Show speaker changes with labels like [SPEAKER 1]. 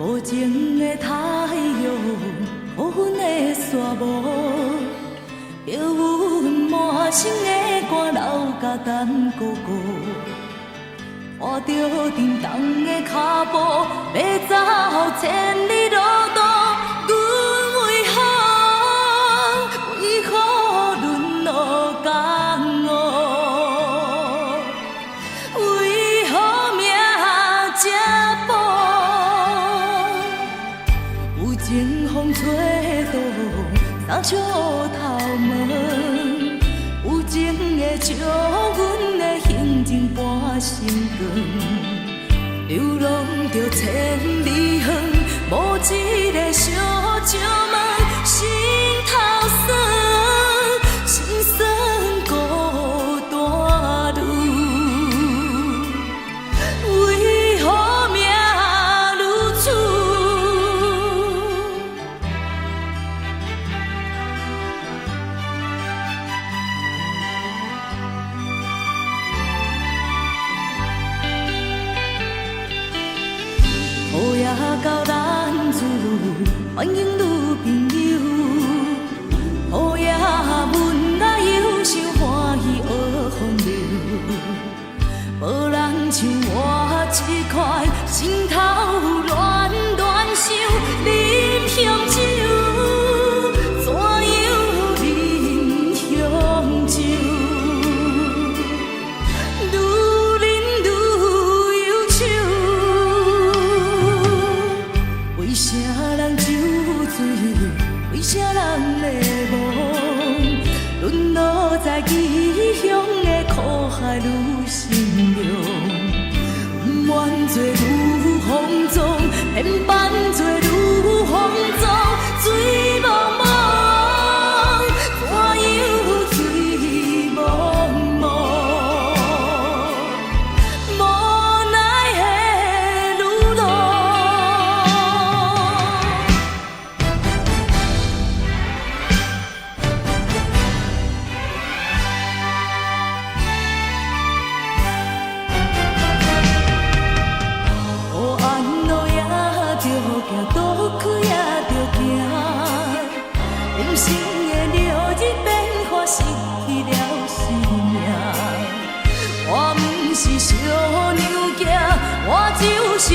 [SPEAKER 1] 无情的太阳，乌云的沙漠，叫阮满心的肝流甲等哥哥。看着沉重的脚步，要走千里路途，阮为何沦落江湖？为何命这薄？有情风吹动，三笑头毛，有情的将阮的行程搬成光，流浪着千里远，无一个小石门，心头酸，心酸孤单路，为何命如此？雨也到咱厝，欢迎女朋友。雨也闻来忧伤，欢喜学风流。无人像我这款心头乱乱想，啉香酒，怎样啉香酒？愈啉愈忧愁。为啥人酒醉？为啥人迷惘？沦落在异乡的苦海愈心凉。不愿做愈放纵，偏扮做愈放纵，水茫茫，看又水茫茫，无奈的路路。黑暗路也着行，倒去也着行，人生的流日变化，失去了生命。我不是小牛仔，我就是